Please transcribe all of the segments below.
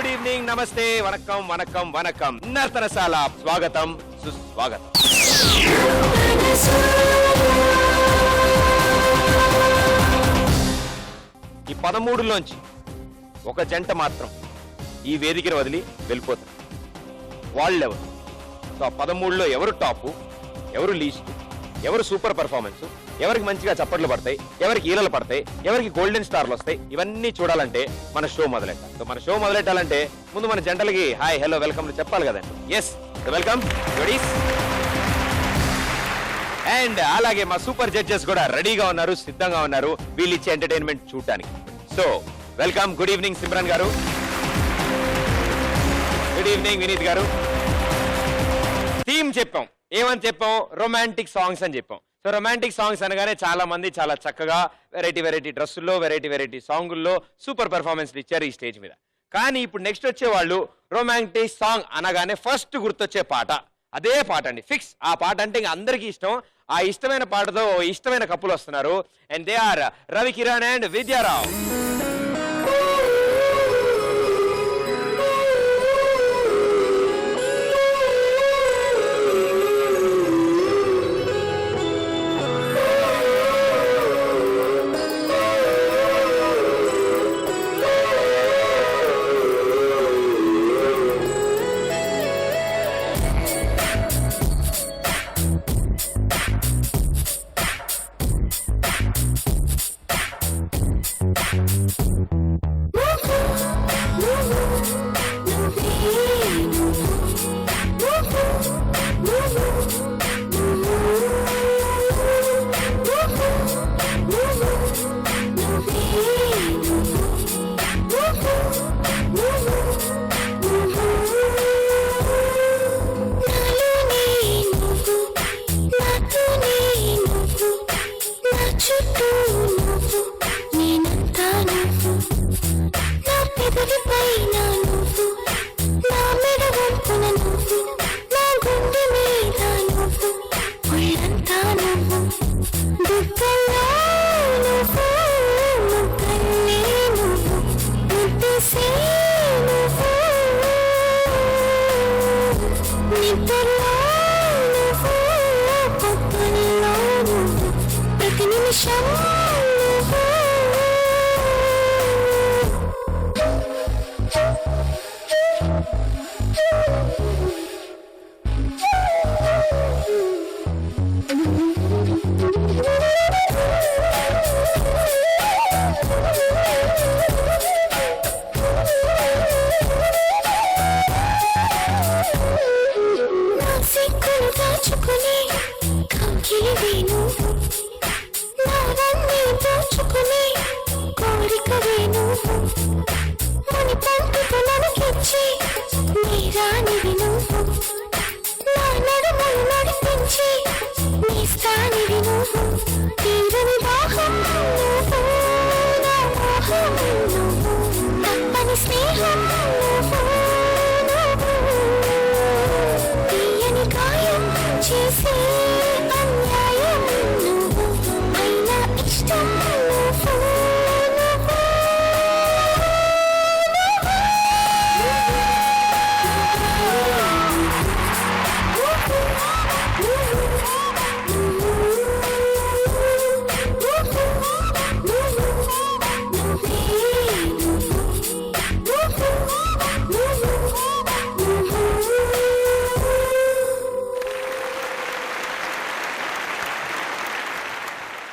Good evening, నమస్తే, వణక్కం వణక్కం వణక్కం. నర్తనశాల స్వాగతం సుస్వాగతం. ఈ 13లోంచి ఒక జంట మాత్రం ఈ వేదికను వదిలి వెళ్ళిపోతారు. వాళ్ళెవరు? సో 13లో ఎవరు టాపు, ఎవరు లీస్ట్, ఎవరు సూపర్ పర్ఫార్మెన్స్, ఎవరికి మంచిగా చప్పట్లు పడతాయి, ఎవరికి ఈలలు పడతాయి, ఎవరికి గోల్డెన్ స్టార్లు వస్తాయి, ఇవన్నీ చూడాలంటే మన షో మొదలెట్టాలి. సో మన షో మొదలెట్టాలంటే ముందు మన జంటలకి హాయ్, హలో, వెల్కమ్ చెప్పాలి కదండి. Yes, welcome జోడీస్. అండ్ అలాగే మా సూపర్ జడ్జెస్ కూడా రెడీగా ఉన్నారు, సిద్ధంగా ఉన్నారు వీళ్ళు ఇచ్చే ఎంటర్టైన్మెంట్ చూడటానికి. So welcome, good evening Simran గారు, గుడ్ ఈవినింగ్ వినీత్ గారు. థీమ్ చెప్పాం, ఏమని చెప్పాం? రొమాంటిక్ సాంగ్స్ అని చెప్పాం. సో రొమాంటిక్ సాంగ్స్ అనగానే చాలా మంది చాలా చక్కగా వెరైటీ వెరైటీ డ్రెస్సుల్లో, వెరైటీ వెరైటీ సాంగుల్లో సూపర్ పెర్ఫార్మెన్స్లు ఇచ్చారు ఈ స్టేజ్ మీద. కానీ ఇప్పుడు నెక్స్ట్ వచ్చే వాళ్ళు రొమాంటిక్ సాంగ్ అనగానే ఫస్ట్ గుర్తొచ్చే పాట అదే పాట అండి, ఫిక్స్. ఆ పాట అంటే ఇంకా అందరికీ ఇష్టం. ఆ ఇష్టమైన పాటతో ఇష్టమైన కప్పులు వస్తున్నారు. And they are Ravi Kiran and Vidya Rao.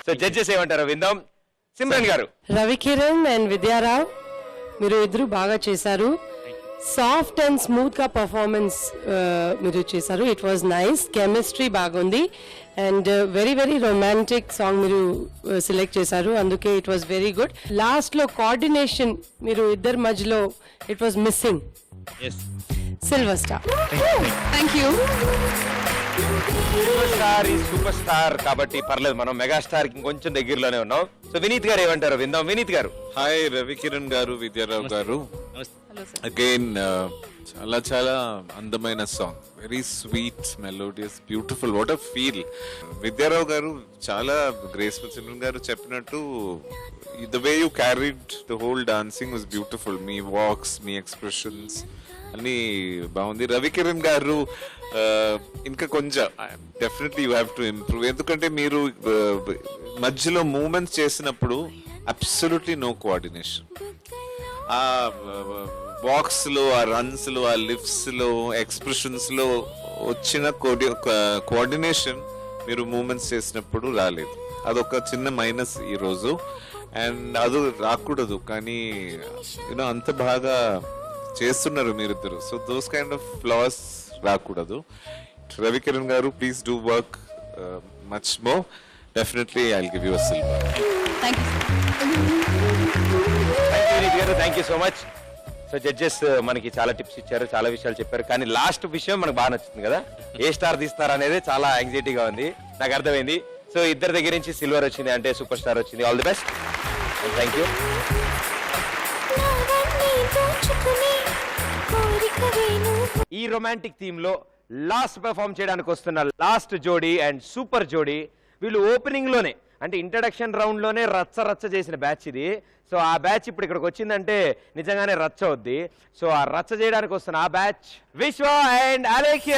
So judges ఏమంటారు విందాం. సిమ్రన్ గారు. రవి కిరణ్ అండ్ విద్యారావు, మీరు ఇద్దరు బాగా చేశారు. సాఫ్ట్ అండ్ స్మూత్ గా పర్ఫార్మెన్స్ మీరు చేశారు. ఇట్ వాజ్ నైస్, కెమిస్ట్రీ బాగుంది and very very romantic song మీరు సెలెక్ట్ చేశారు, అందుకే it was very good. Last లో కోఆర్డినేషన్ మీరు ఇద్దరు మధ్యలో it was missing. Silver star. Thank you. Silver star ఈ సూపర్ స్టార్ కాబట్టి పర్లేదు, మనం మెగాస్టార్ కి కొంచెం దగ్గరలోనే ఉన్నాం. సో వినీత్ గారు ఏమంటారు విందాం. వినీత్ గారు. హాయ్ రవి కిరణ్ గారు, విద్యారావు గారు. అగైన్ చాలా చాలా అందమైన song, very sweet melodious beautiful, what a feel. Vidya Rao గారు చాలా గ్రేస్ఫుల్. సిమ్రన్ గారు చెప్పినట్టు the way you carried the whole dancing was beautiful. మీ వాక్స్, మీ ఎక్స్ప్రెషన్స్ అన్ని బాగుంది. రవికిరణ్ గారు ఇంకా కొంచెం definitely you have to improve. ఎందుకంటే మీరు మధ్యలో మూమెంట్స్ చేసినప్పుడు అబ్సల్యూట్లీ నో కోఆర్డినేషన్. ఆ వాక్స్ లో, ఆ రన్స్ లో, ఆ లిఫ్ట్స్ లో, ఎక్స్ప్రెషన్స్ లో వచ్చిన కోఆర్డినేషన్ మీరు మూమెంట్స్ చేసినప్పుడు రాలేదు. అదొక చిన్న మైనస్ ఈ రోజు. అండ్ అది రాకూడదు, కానీ యూనో అంత బాగా చేస్తున్నారు మీరిద్దరు. So those kind of floss రాకూడదు. రవికిరణ్ గారు, please do work much more. Definitely I will give you a silver. Thank you. Thank you so much. So judges మనకి చాలా టిప్స్ ఇచ్చారు, చాలా విషయాలు చెప్పారు, కానీ లాస్ట్ విషయం మనకు బాగా నచ్చుతుంది కదా, ఏ స్టార్ తీస్తారు అనేది చాలా యాంగ్జైటీగా ఉంది. నాకు అర్థమైంది. సో ఇద్దరి దగ్గర నుంచి సిల్వర్ వచ్చింది అంటే సూపర్ స్టార్ వచ్చింది. All the best. Thank you. ఈ రొమాంటిక్ థీమ్ లో లాస్ట్ పెర్ఫార్మ్ చేయడానికి వస్తున్న లాస్ట్ జోడీ అండ్ సూపర్ జోడీ. వీళ్ళు ఓపెనింగ్ లోనే అంటే ఇంట్రడక్షన్ రౌండ్ లోనే రచ్చ రచ్చ చేసిన బ్యాచ్ ఇది. సో ఆ బ్యాచ్ ఇప్పుడు ఇక్కడికి వచ్చిందంటే నిజంగానే రచ్చ అవుద్ది. సో ఆ రచ్చ చేయడానికి వస్తున్న ఆ బ్యాచ్ విశ్వ అండ్ అలేఖ్య.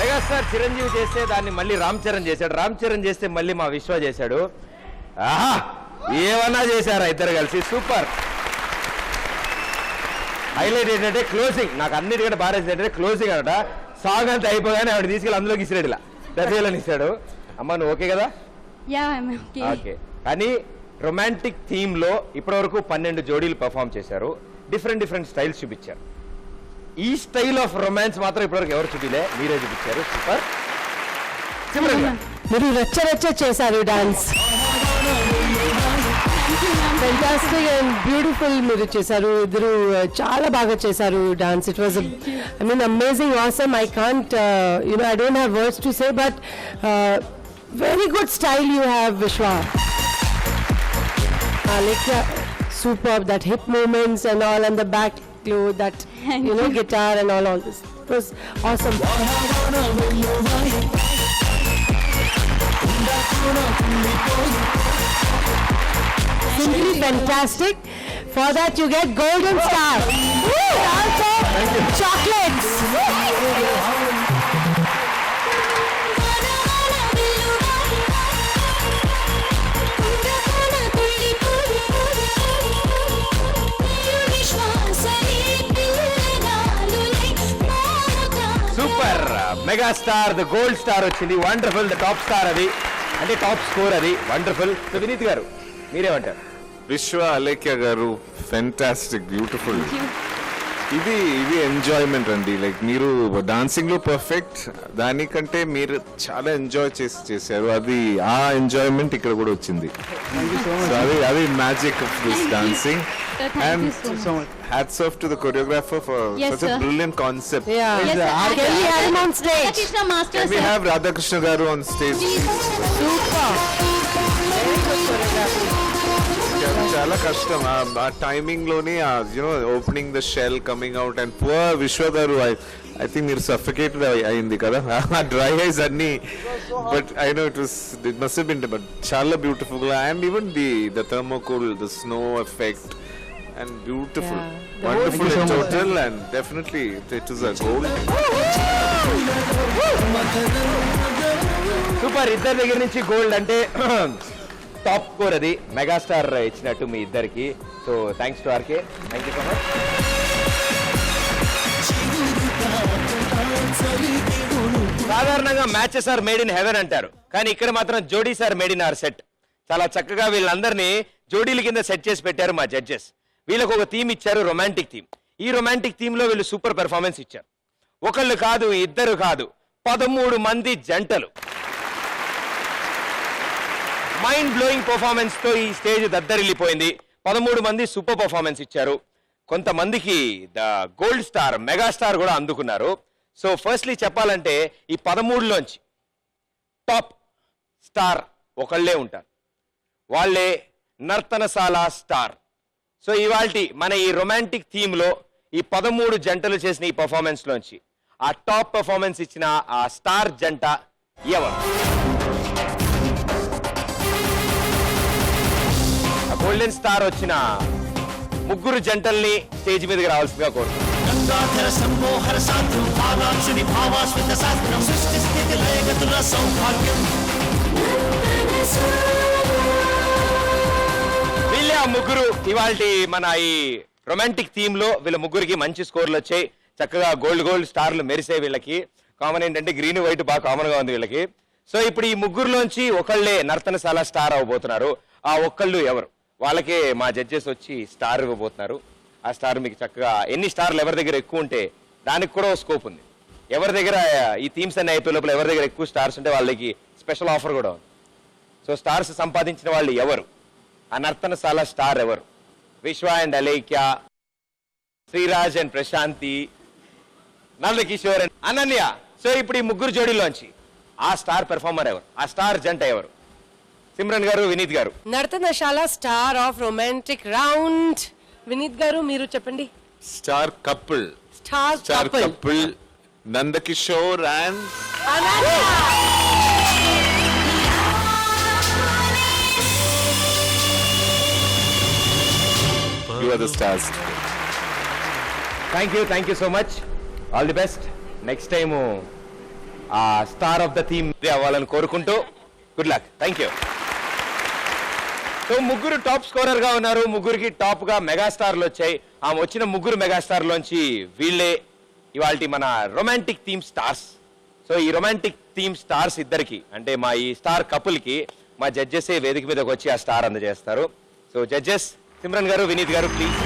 మెగాస్టార్ చిరంజీవి చేస్తే దాన్ని మళ్ళీ రామ్ చరణ్ చేశాడు, రామ్ చరణ్ చేస్తే మళ్ళీ మా విశ్వ చేశాడు. ఆహా, ఏమన్నా చేశారా ఇద్దరు కలిసి, సూపర్. హైలైట్ ఏంటంటే క్లోజింగ్, నాకు అన్నిటికంటే బాగా ఏంటంటే క్లోజింగ్ అనట. సాంగ్ అంతా అయిపోగానే ఆవిడ తీసుకెళ్ళి అందులోకి ఇసిరాడు, ఇలా దశలని ఇస్తాడు. అమ్మ నువ్వు ఓకే కదా? ఓకే. కానీ రొమాంటిక్ థీమ్ లో ఇప్పటివరకు 12 జోడీలు పర్ఫామ్ చేశారు, డిఫరెంట్ స్టైల్స్ చూపించారు. ఈ స్టైల్ ఆఫ్ రొమాన్స్ మాత్రం ఇప్పటివరకు ఎవరు చూపిలే, మీరే చూపించారు. సూపర్. మీరు రచ్చ చేశారు డాన్స్, ఫెంటాస్టిక్ అండ్ బ్యూటిఫుల్ మీరు చేశారు. ఇద్దరు చాలా బాగా చేశారు dance. It was I mean amazing, awesome. I can't I don't have words to say, but very good style you have, విశ్వ. Alekya, superb, that hip movements and all, and the back glow, that guitar and all this. It was awesome. Simply fantastic. For that you get golden star. Also chocolates. Super. Megastar the gold star వచ్చింది. Wonderful. The top star అది, అంటే top score అది. Wonderful. Vineet గారు మీరేమంటారు? విశ్వ, అలేఖ్య గారు fantastic, beautiful. ఇది enjoyment అండి. లైక్ మీరు డాన్సింగ్ లో పర్ఫెక్ట్, దానికంటే మీరు చాలా ఎంజాయ్ చేశారు. అది ఆ ఎంజాయ్మెంట్ ఇక్కడ కూడా వచ్చింది. అది magic of this dancing. And hats off to the choreographer for such a brilliant concept. Yeah. Can we have him on stage? Can we have Radhakrishna garu on stage? Super. చాలా కష్టం ఆ timing లోని opening the shell coming out and poor Vishwa గారు. I think మీరు suffocated అయింది కదా ఆ dry ice అన్ని. But I know it must have been, but చాలా beautiful. And even the thermocol, the snow effect, and beautiful, wonderful in total, and definitely it is a gold. Super. ఇద్దరి దగ్గర నుంచి gold అంటే top score అది. Megastar ఇచ్చినట్టు మీ ఇద్దరికి. So thanks to RK. Thank you so much. సాధారణంగా matches are made in heaven అంటారు, కానీ ఇక్కడ మాత్రం జోడీస్ are made in our set. చాలా చక్కగా వీళ్ళందరినీ జోడీల కింద సెట్ చేసి పెట్టారు మా జడ్జెస్. వీళ్ళకు ఒక థీమ్ ఇచ్చారు, రొమాంటిక్ థీమ్. ఈ రొమాంటిక్ థీమ్ లో వీళ్ళు సూపర్ పెర్ఫార్మెన్స్ ఇచ్చారు. ఒకళ్ళు కాదు, ఇద్దరు కాదు, 13 మంది జంటలు మైండ్ బ్లోయింగ్ పర్ఫార్మెన్స్ తో ఈ స్టేజ్ దద్దరిల్లిపోయింది. 13 మంది సూపర్ పర్ఫార్మెన్స్ ఇచ్చారు. కొంతమందికి ద గోల్డ్ స్టార్, మెగాస్టార్ కూడా అందుకున్నారు. సో ఫస్ట్లీ చెప్పాలంటే ఈ 13లోంచి టాప్ స్టార్ ఒకళ్ళే ఉంటారు, వాళ్ళే నర్తనశాల స్టార్. సో ఇవాల్టి మన ఈ రొమాంటిక్ థీమ్ లో ఈ 13 జంటలు చేసిన ఈ పర్ఫార్మెన్స్ లోంచి ఆ టాప్ పర్ఫార్మెన్స్ ఇచ్చిన ఆ స్టార్ జంట ఎవరు? ఆ గోల్డెన్ స్టార్ వచ్చిన ముగ్గురు జంటల్ని స్టేజ్ మీదకి రావాల్సిందిగా కోరుతున్నాను. వీళ్ళే ఆ ముగ్గురు. ఇవాల్టి మన ఈ రొమాంటిక్ థీమ్ లో వీళ్ళ ముగ్గురికి మంచి స్కోర్లు వచ్చాయి. చక్కగా గోల్డ్ స్టార్లు మెరిసే. వీళ్ళకి కామన్ ఏంటంటే గ్రీన్ వైట్ బాగా కామన్ గా ఉంది వీళ్ళకి. సో ఇప్పుడు ఈ ముగ్గురులోంచి ఒకళ్ళే నర్తనశాల స్టార్ అవ్వబోతున్నారు. ఆ ఒక్కళ్ళు ఎవరు? వాళ్ళకే మా జడ్జెస్ వచ్చి స్టార్ ఇవ్వబోతున్నారు. ఆ స్టార్ మీకు చక్కగా ఎన్ని స్టార్లు ఎవరి దగ్గర ఎక్కువ ఉంటే దానికి కూడా స్కోప్ ఉంది. ఎవరి దగ్గర ఈ థీమ్స్ అన్ని అయిపోయే లోపల ఎవరి దగ్గర ఎక్కువ స్టార్స్ ఉంటే వాళ్ళకి స్పెషల్ ఆఫర్ కూడా ఉంది. సో స్టార్స్ సంపాదించిన వాళ్ళు ఎవరు? ఆ నర్తనశాల స్టార్ ఎవరు? Vishwa and Alekhya, Sriraj and Prashanthi, Nandakishore and Ananya. So ఇప్పుడు ఈ ముగ్గురు జోడీలోంచి ఆ స్టార్ పెర్ఫార్మర్ ఎవరు? ఆ స్టార్ జంట ఎవరు? సిమ్రన్ గారు, వినీత్ గారు. Nartanasala star of romantic round. Vineeth గారు మీరు చెప్పండి. Star couple, star couple Nandakishore and Ananya. You are the stars. Thank you so much. All the best. Next time star of the theme అవ్వాలని కోరుకుంటూ good luck. Thank you. So ముగ్గురు top scorer గా ఉన్నారు, ముగ్గురికి top గా మెగాస్టార్లు వచ్చాయి. ఆ వచ్చిన ముగ్గురు మెగాస్టార్లోంచి వీళ్ళే ఇవాల్టి మన రొమాంటిక్ థీమ్ స్టార్స్. సో ఈ రొమాంటిక్ థీమ్ స్టార్స్ ఇద్దరికి అంటే మా ఈ స్టార్ కపుల్ కి మా జడ్జెస్ వేదిక మీదకి వచ్చి ఆ స్టార్ అందజేస్తారు. సో జడ్జెస్ సిమ్రన్ గారు, వినీత్ గారు ప్లీజ్.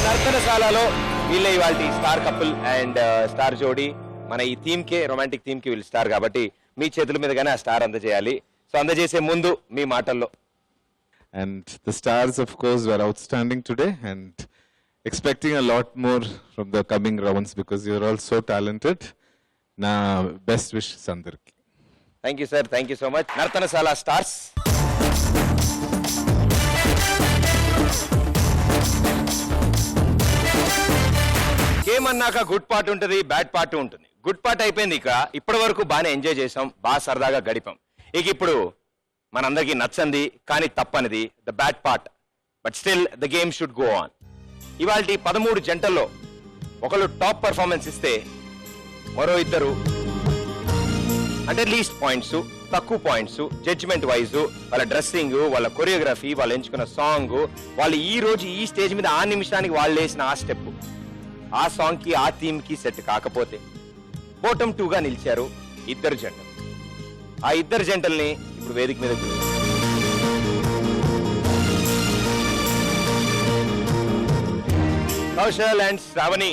నర్తనశాలలో వీళ్ళే ఇవాళ స్టార్ కపుల్ అండ్ స్టార్ జోడీ. మన ఈ థీమ్ కే రొమాంటిక్ థీమ్ కి వీళ్ళు స్టార్ కాబట్టి మీ చేతుల మీదగానే ఆ స్టార్ అందజేయాలి. సో అందజేసే ముందు మీ మాటల్లో. And the stars, of course, were outstanding today and expecting a lot more from the coming rounds because you're all so talented. Na best wishes andarki. Thank you sir, thank you so much. Nartanasala stars. Game అన్నాక good part ఉంటుంది, bad part ఉంటుంది. Good part అయిపోయింది. ఇక ఇప్పటి వరకు బాగానే enjoy చేసాం, బాగా సరదాగా గడిపాం. ఇక ఇప్పుడు మనందరికీ నచ్చంది కానీ తప్పనిది the bad part. But still the game should go on. ఇవాళ 13 జంటల్లో ఒకళ్ళు టాప్ పర్ఫార్మెన్స్ ఇస్తే మరో ఇద్దరు అంటే లీస్ట్ పాయింట్స్, తక్కువ పాయింట్స్, జడ్జిమెంట్ వైజ్, వాళ్ళ డ్రెస్సింగ్, వాళ్ళ కొరియోగ్రఫీ, వాళ్ళు ఎంచుకున్న సాంగ్, వాళ్ళు ఈ రోజు ఈ స్టేజ్ మీద ఆ నిమిషానికి వాళ్ళు వేసిన ఆ స్టెప్, ఆ సాంగ్ కి ఆ థీమ్ కి సెట్ కాకపోతే బాటమ్ 2 గా నిలిచారు ఇద్దరు జంటలు. ఆ ఇద్దరు జంటల్ని ఇప్పుడు వేదిక మీద కౌశల్ అండ్ శ్రావణి.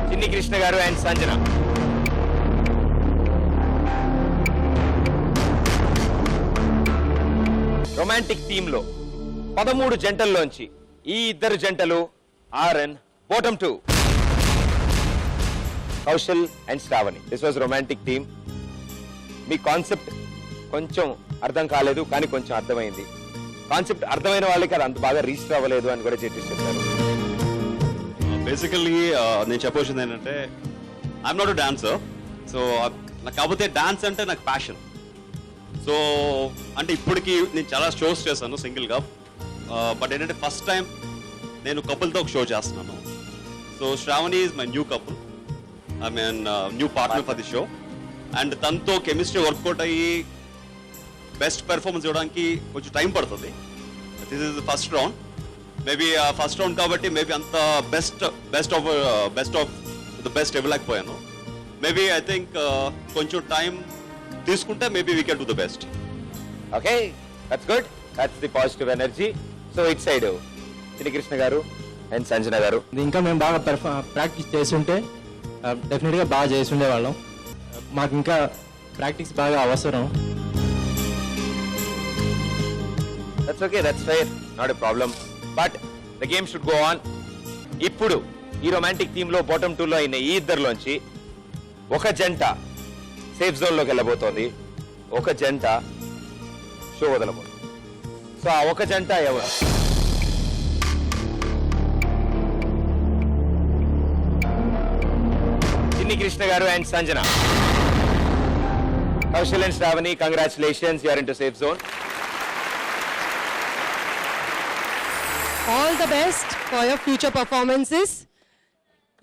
చిన్ని Krishna garu and Sanjana. Romantic theme లో 13 జంటల్లోంచి ఈ ఇద్దరు జంటలు are in bottom 2 Kaushal and Sravani. This was romantic theme. మీ కాన్సెప్ట్ కొంచెం అర్థం కాలేదు కానీ కొంచెం అర్థమైంది. కాన్సెప్ట్ అర్థమైన వాళ్ళకి అది అంత బాగా రిజిస్టర్ అవ్వలేదు అని కూడా జడ్జెస్ చెప్పారు. బేసికల్లీ నేను చెప్పవలసింది ఏంటంటే ఐఎమ్ నాట్ డాన్సర్. సో నాకు కాకపోతే డాన్స్ అంటే నాకు ప్యాషన్. సో అంటే ఇప్పటికి నేను చాలా షోస్ చేశాను సింగిల్గా. బట్ ఏంటంటే ఫస్ట్ టైం నేను కపుల్తో ఒక షో చేస్తున్నాను. So Shravani is my new couple, I mean new partner for the show. And తనతో కెమిస్ట్రీ వర్కౌట్ అయ్యి బెస్ట్ పెర్ఫార్మెన్స్ ఇవ్వడానికి కొంచెం టైం పడుతుంది. This is the first round. Maybe first round కాబట్టి మేబీ అంత బెస్ట్ ఆఫ్ ద బెస్ట్ ఇవ్వలేకపోయాను. Maybe I think కొంచెం time తీసుకుంటే maybe we can do the best. Okay, that's good, that's the positive energy. So it side Chinni Krishna garu and Sanjana గారు. ఇంకా మేము బాగా practice చేస్తుంటే డెఫినెట్గా బాగా చేసి ఉండేవాళ్ళం. మాకు ఇంకా ప్రాక్టీస్ బాగా అవసరం. That's okay, that's fair, not a problem. But the game should go on. ఇప్పుడు ఈ రొమాంటిక్ థీమ్ లో బాటమ్ 2 లో అయిన ఈ ఇద్దరిలోంచి ఒక జంట సేఫ్ జోన్ లోకి వెళ్ళబోతోంది, ఒక జంట షో వదలబోతుంది. సో ఆ ఒక జంట ఎవరు? Chinni Krishna garu and Sanjana. Kaushal and Sravani, congratulations, you are into safe zone. All the best for your future performances.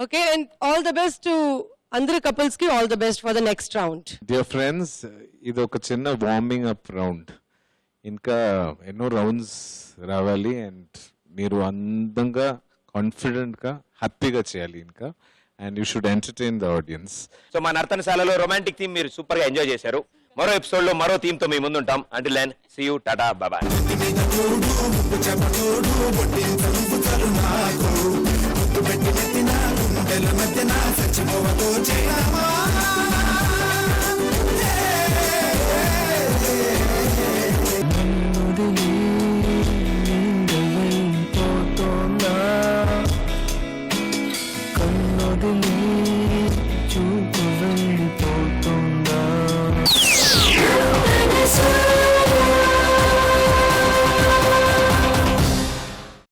Okay, and all the best to అందరు couples ki all the best for the next round. Dear friends, ఇది ఒక చిన్న warming up round. ఇంకా ఎన్నో rounds రావాలి and మీరు అందంగా కాన్ఫిడెంట్గా హ్యాపీగా చేయాలి ఇంకా. And you should entertain the audience. So మా నర్తనశాలలో రొమాంటిక్ థీమ్ మీరు సూపర్ గా ఎంజాయ్ చేశారు. మరో ఎపిసోడ్ లో మరో థీమ్ తో మీ ముందు ఉంటాం. Until then see you, tata, bye by.